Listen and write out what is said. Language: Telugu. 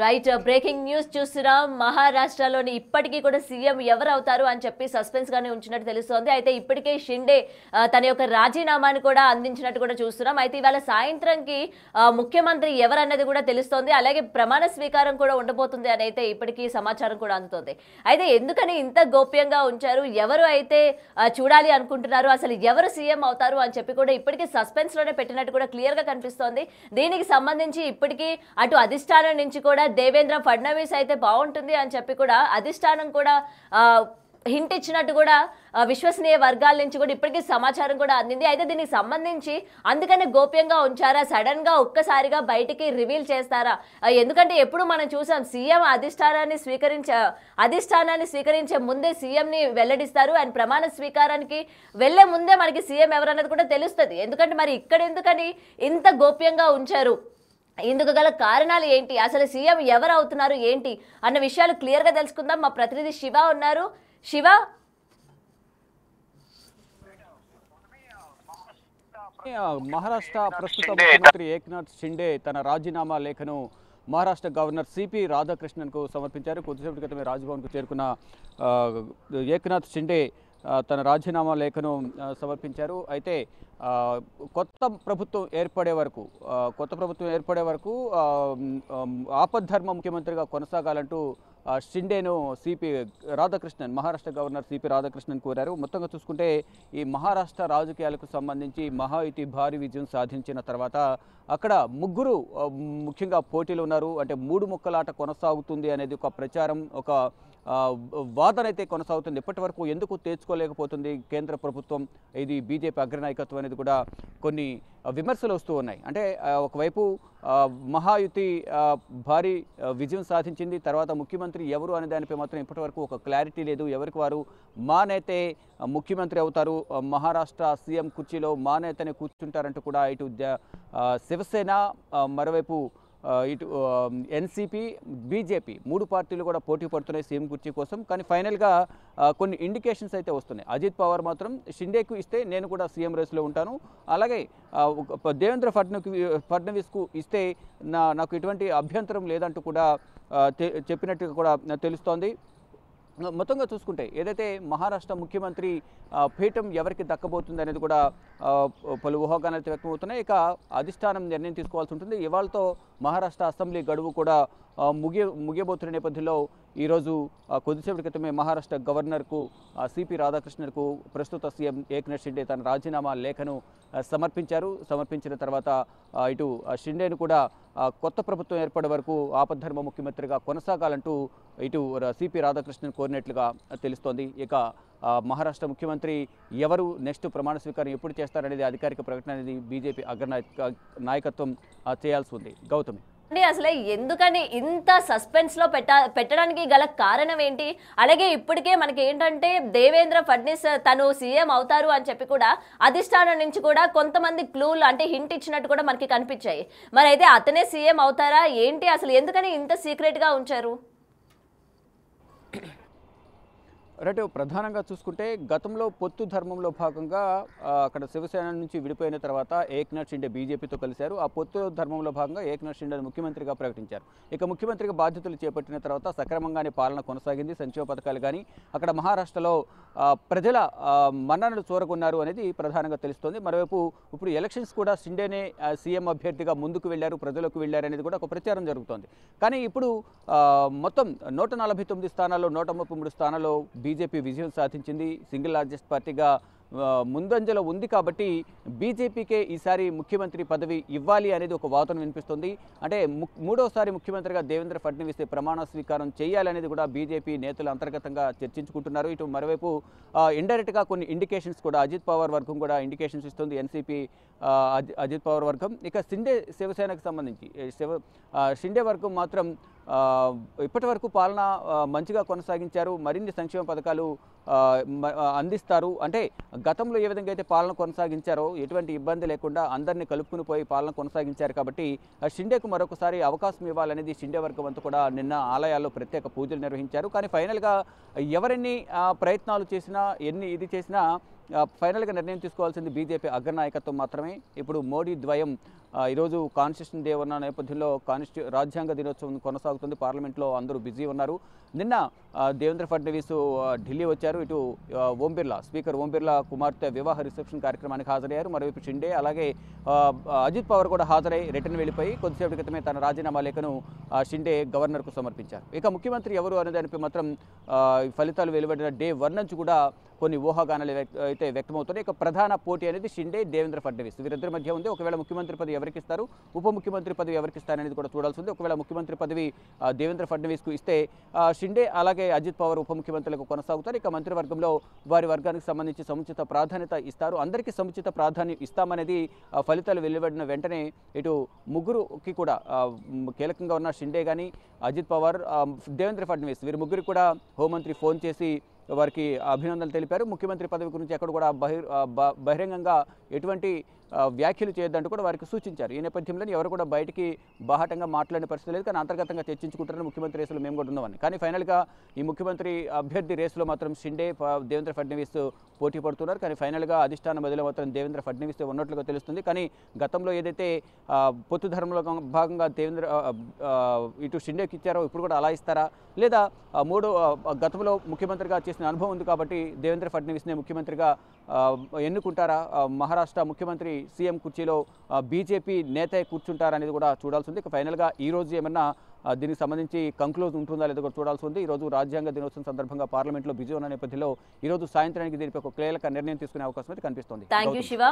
రైట్ బ్రేకింగ్ న్యూస్ చూస్తున్నాం. మహారాష్ట్రలోని ఇప్పటికీ కూడా సీఎం ఎవరు అవుతారు అని చెప్పి సస్పెన్స్ గానే ఉంచినట్టు తెలుస్తోంది. అయితే ఇప్పటికే షిండే తన యొక్క రాజీనామాని కూడా అందించినట్టు కూడా చూస్తున్నాం. అయితే ఇవాళ సాయంత్రంకి ముఖ్యమంత్రి ఎవరన్నది కూడా తెలుస్తోంది. అలాగే ప్రమాణ స్వీకారం కూడా ఉండబోతుంది అని అయితే ఇప్పటికీ సమాచారం కూడా అందుతోంది. అయితే ఎందుకని ఇంత గోప్యంగా ఉంచారు, ఎవరు అయితే చూడాలి అనుకుంటున్నారు, అసలు ఎవరు సీఎం అవుతారు అని చెప్పి కూడా ఇప్పటికీ సస్పెన్స్ లోనే పెట్టినట్టు కూడా క్లియర్ గా కనిపిస్తోంది. దీనికి సంబంధించి ఇప్పటికీ అటు అధిష్టానం నుంచి కూడా దేవేంద్ర ఫడ్నవీస్ అయితే బాగుంటుంది అని చెప్పి కూడా అధిష్టానం కూడా హింట్ ఇచ్చినట్టు కూడా విశ్వసనీయ వర్గాల నుంచి కూడా ఇప్పటికీ సమాచారం కూడా అందింది. అయితే దీనికి సంబంధించి అందుకనే గోప్యంగా ఉంచారా, సడన్ గా ఒక్కసారిగా బయటికి రివీల్ చేస్తారా? ఎందుకంటే ఎప్పుడు మనం చూసాం సీఎం అధిష్టానాన్ని స్వీకరించే ముందే సీఎం ని వెల్లడిస్తారు. అండ్ ప్రమాణ స్వీకారానికి వెళ్లే ముందే మనకి సీఎం ఎవరన్నది కూడా తెలుస్తుంది. ఎందుకంటే మరి ఇక్కడ ఎందుకని ఇంత గోప్యంగా ఉంచారు, ఇందుకు గల కారణాలు ఏంటి, అసలు సీఎం ఎవరు అవుతున్నారు ఏంటి అన్న విషయాలు క్లియర్ గా తెలుసుకుందాం. మా ప్రతినిధి శివ ఉన్నారు. శివ, మహారాష్ట్ర ప్రస్తుత ముఖ్యమంత్రి ఏక్నాథ్ షిండే తన రాజీనామా లేఖను మహారాష్ట్ర గవర్నర్ సిపి రాధాకృష్ణన్కు సమర్పించారు. కొద్దిసేపటి క్రితమే రాజ్భవన్కు చేరుకున్న ఏక్నాథ్ షిండే తన రాజీనామా లేఖను సమర్పించారు. అయితే కొత్త ప్రభుత్వం ఏర్పడే వరకు ఆపద్ధర్మ ముఖ్యమంత్రిగా కొనసాగాలంటూ షిండేను CP Radhakrishnan, Maharashtra governor CP Radhakrishnan కోరారు. మొత్తంగా చూసుకుంటే ఈ మహారాష్ట్ర రాజకీయాలకు సంబంధించి మహాయుతి భారీ విజయం సాధించిన తర్వాత అక్కడ ముగ్గురు ముఖ్యంగా పోటీలు ఉన్నారు. అంటే మూడు ముక్కలాట కొనసాగుతుంది అనేది ఒక ప్రచారం, ఒక వాదన అయితే కొనసాగుతుంది. ఇప్పటి వరకు ఎందుకు తెచ్చుకోలేకపోతుంది కేంద్ర ప్రభుత్వం, ఇది బీజేపీ అగ్రనాయకత్వం అనేది కూడా కొన్ని విమర్శలు వస్తూ ఉన్నాయి. అంటే ఒకవైపు మహాయుతి భారీ విజయం సాధించింది, తర్వాత ముఖ్యమంత్రి ఎవరు అనే దానిపై మాత్రం ఇప్పటి వరకు ఒక క్లారిటీ లేదు. ఎవరికి వారు మా నేతే ముఖ్యమంత్రి అవుతారు, మహారాష్ట్ర సీఎం కుర్చీలో మా నేతనే కూర్చుంటారంటూ కూడా ఇటు శివసేన, మరోవైపు ఇటు ఎన్సీపీ, బీజేపీ మూడు పార్టీలు కూడా పోటీ పడుతున్నాయి సీఎం కుర్చీ కోసం. కానీ ఫైనల్గా కొన్ని ఇండికేషన్స్ అయితే వస్తున్నాయి. అజిత్ పవార్ మాత్రం షిండేకు ఇస్తే నేను కూడా సీఎం రేస్లో ఉంటాను, అలాగే దేవేంద్ర ఫడ్నవీస్కు ఇస్తే నాకు ఎటువంటి అభ్యంతరం లేదంటూ కూడా చెప్పినట్టుగా కూడా తెలుస్తోంది. మొత్తంగా చూసుకుంటే ఏదైతే మహారాష్ట్ర ముఖ్యమంత్రి పీఠం ఎవరికి దక్కబోతుంది అనేది కూడా పలు ఊహాగానాలు వ్యక్తమవుతున్నాయి. ఇక అధిష్టానం నిర్ణయం తీసుకోవాల్సి ఉంటుంది. ఇవాళతో మహారాష్ట్ర అసెంబ్లీ గడువు కూడా ముగియబోతున్న నేపథ్యంలో ఈరోజు కొద్దిసేపటి క్రితమే మహారాష్ట్ర గవర్నర్కు సిపి రాధాకృష్ణన్కు ప్రస్తుత సీఎం ఏక్నాథ్ షిండే తన రాజీనామా లేఖను సమర్పించిన తర్వాత ఇటు షిండేను కూడా కొత్త ప్రభుత్వం ఏర్పడే వరకు ఆపద్ధర్మ ముఖ్యమంత్రిగా కొనసాగాలంటూ ఇటు సిపి రాధాకృష్ణన్ కోరినట్లుగా తెలుస్తోంది. ఇక మహారాష్ట్ర ముఖ్యమంత్రి ఎవరు, నెక్స్ట్ ప్రమాణ స్వీకారం ఎప్పుడు చేస్తారనేది అధికారిక ప్రకటన అనేది బీజేపీ నాయకత్వం చేయాల్సి ఉంది. గౌతమి, అసలు ఎందుకని ఇంత సస్పెన్స్ లో పెట్టడానికి గల కారణం ఏంటి? అలాగే ఇప్పటికే మనకి ఏంటంటే దేవేంద్ర ఫడ్నవీస్ తను సీఎం అవుతారు అని చెప్పి కూడా అధిష్టానం నుంచి కూడా కొంతమంది క్లూలు అంటే హింట్ ఇచ్చినట్టు కూడా మనకి కనిపించాయి. మరి అయితే అతనే సీఎం అవుతారా ఏంటి, అసలు ఎందుకని ఇంత సీక్రెట్ గా ఉంచారు? రైట్, ప్రధానంగా చూసుకుంటే గతంలో పొత్తు ధర్మంలో భాగంగా అక్కడ శివసేన నుంచి విడిపోయిన తర్వాత ఏక్నాథ్ షిండే బీజేపీతో కలిశారు. ఆ పొత్తు ధర్మంలో భాగంగా ఏక్నాథ్ షిండే ముఖ్యమంత్రిగా ప్రకటించారు. ఇక ముఖ్యమంత్రిగా బాధ్యతలు చేపట్టిన తర్వాత సక్రమంగానే పాలన కొనసాగింది. సంక్షేమ పథకాలు కానీ అక్కడ మహారాష్ట్రలో ప్రజల మన్ననలు చూరగొన్నారు అనేది ప్రధానంగా తెలుస్తోంది. మరోవైపు ఇప్పుడు ఎలక్షన్స్ కూడా షిండేనే సీఎం అభ్యర్థిగా ముందుకు వెళ్ళారు, ప్రజలకు వెళ్ళారు అనేది కూడా ఒక ప్రచారం జరుగుతోంది. కానీ ఇప్పుడు మొత్తం 149 స్థానాల్లో 133 స్థానాల్లో బీజేపీ విజయం సాధించింది. సింగిల్ లార్జెస్ట్ పార్టీగా ముందంజలో ఉంది కాబట్టి బీజేపీకే ఈసారి ముఖ్యమంత్రి పదవి ఇవ్వాలి అనేది ఒక వాదన వినిపిస్తుంది. అంటే మూడోసారి ముఖ్యమంత్రిగా దేవేంద్ర ఫడ్నవీస్ ప్రమాణ స్వీకారం చేయాలనేది కూడా బీజేపీ నేతలు అంతర్గతంగా చర్చించుకుంటున్నారు. ఇటు మరోవైపు ఇండైరెక్ట్గా కొన్ని ఇండికేషన్స్ కూడా అజిత్ పవార్ వర్గం కూడా ఇండికేషన్స్ ఇస్తుంది, ఎన్సీపీ అజిత్ పవార్ వర్గం. ఇక శివసేనకు సంబంధించి షిండే వర్గం మాత్రం ఇప్పటి వరకు పాలన మంచిగా కొనసాగించారు, మరిన్ని సంక్షేమ పథకాలు అందిస్తారు. అంటే గతంలో ఏ విధంగా అయితే పాలన కొనసాగించారో ఎటువంటి ఇబ్బంది లేకుండా అందరినీ కలుపుకుని పోయి పాలన కొనసాగించారు కాబట్టి షిండేకు మరొకసారి అవకాశం ఇవ్వాలనేది షిండే వర్గం అంతా కూడా నిన్న ఆలయాల్లో ప్రత్యేక పూజలు నిర్వహించారు. కానీ ఫైనల్గా ఎవరెన్ని ప్రయత్నాలు చేసినా ఇది చేసినా ఫైనల్గా నిర్ణయం తీసుకోవాల్సింది బీజేపీ అగ్రనాయకత్వం మాత్రమే. ఇప్పుడు మోడీ ద్వయం ఈరోజు కాన్స్టిట్యూషన్ డే ఉన్న నేపథ్యంలో రాజ్యాంగ దినోత్సవం కొనసాగుతుంది. పార్లమెంట్లో అందరూ బిజీ ఉన్నారు. నిన్న దేవేంద్ర ఫడ్నవీస్ ఢిల్లీ వచ్చారు. ఇటు ఓం బిర్లా, స్పీకర్ ఓం బిర్లా కుమార్తె వివాహ రిసెప్షన్ కార్యక్రమానికి హాజరయ్యారు. మరోవైపు షిండే అలాగే అజిత్ పవార్ కూడా హాజరై రిటర్న్ వెళ్ళిపోయి కొద్దిసేపటి క్రితమే తన రాజీనామా లేఖను షిండే గవర్నర్కు సమర్పించారు. ఇక ముఖ్యమంత్రి ఎవరు అనే దానిపై మాత్రం ఫలితాలు వెలువడిన డే 1 నుంచి కూడా కొన్ని ఊహాగానాలు అయితే వ్యక్తమవుతున్నాయి. ఇక ప్రధాన పోటీ అనేది షిండే, దేవేంద్ర ఫడ్నవీస్ వీరిద్దరి మధ్య ఉంది. ఒకవేళ ముఖ్యమంత్రి పదవి ఎవరికి ఇస్తారు, ఉప ముఖ్యమంత్రి పదవి ఎవరికి ఇస్తారనేది కూడా చూడాల్సి ఉంది. ఒకవేళ ముఖ్యమంత్రి పదవి దేవేంద్ర ఫడ్నవీస్కు ఇస్తే షిండే అలాగే అజిత్ పవార్ ఉప ముఖ్యమంత్రులకు కొనసాగుతారు. ఇక మంత్రివర్గంలో వారి వర్గానికి సంబంధించి సముచిత ప్రాధాన్యత ఇస్తారు. అందరికీ సముచిత ప్రాధాన్యం ఇస్తామనేది ఫలితాలు వెలువడిన వెంటనే ఇటు ముగ్గురుకి కూడా కీలకంగా ఉన్న షిండే కానీ, అజిత్ పవార్, దేవేంద్ర ఫడ్నవీస్ వీరి ముగ్గురికి కూడా హోంమంత్రి ఫోన్ చేసి వారికి అభినందనలు తెలిపారు. ముఖ్యమంత్రి పదవి గురించి ఎక్కడ కూడా బహిరంగంగా ఎటువంటి వ్యాఖ్యలు చేయొద్దంటూ కూడా వారికి సూచించారు. ఈ నేపథ్యంలో ఎవరు కూడా బయటికి బాహటంగా మాట్లాడిన పరిస్థితి లేదు. కానీ అంతర్గతంగా చర్చించుకుంటారని ముఖ్యమంత్రి రేసులో మేము కూడా ఉన్నామని. కానీ ఫైనల్గా ఈ ముఖ్యమంత్రి అభ్యర్థి రేసులో మాత్రం షిండే, దేవేంద్ర ఫడ్నవీస్ పోటీ పడుతున్నారు. కానీ ఫైనల్గా అధిష్టానం మధ్యలో మాత్రం దేవేంద్ర ఫడ్నవీస్ ఉన్నట్లుగా తెలుస్తుంది. కానీ గతంలో ఏదైతే పొత్తు ధర్మంలో భాగంగా ఇటు షిండేకి ఇచ్చారో ఇప్పుడు కూడా అలా ఇస్తారా, లేదా గతంలో ముఖ్యమంత్రిగా చేసిన అనుభవం ఉంది కాబట్టి దేవేంద్ర ఫడ్నవీస్నే ముఖ్యమంత్రిగా ఎన్నుకుంటారా, మహారాష్ట్ర ముఖ్యమంత్రి సీఎం కుర్చీలో బీజేపీ నేత కూర్చుంటారా అనేది కూడా చూడాల్సి ఉంది. ఇక ఫైనల్గా ఈ రోజు ఏమన్నా దీనికి సంబంధించి కంక్లూజ్ ఉంటుందా లేదో కూడా చూడాల్సి ఉంది. ఈరోజు రాజ్యాంగ దినోత్సవం సందర్భంగా పార్లమెంట్లో బిజీ ఉన్న నేపథ్యంలో ఈరోజు సాయంత్రానికి దీనిపై ఒక కీలక నిర్ణయం తీసుకునే అవకాశం అయితే కనిపిస్తోంది. థాంక్యూ శివ.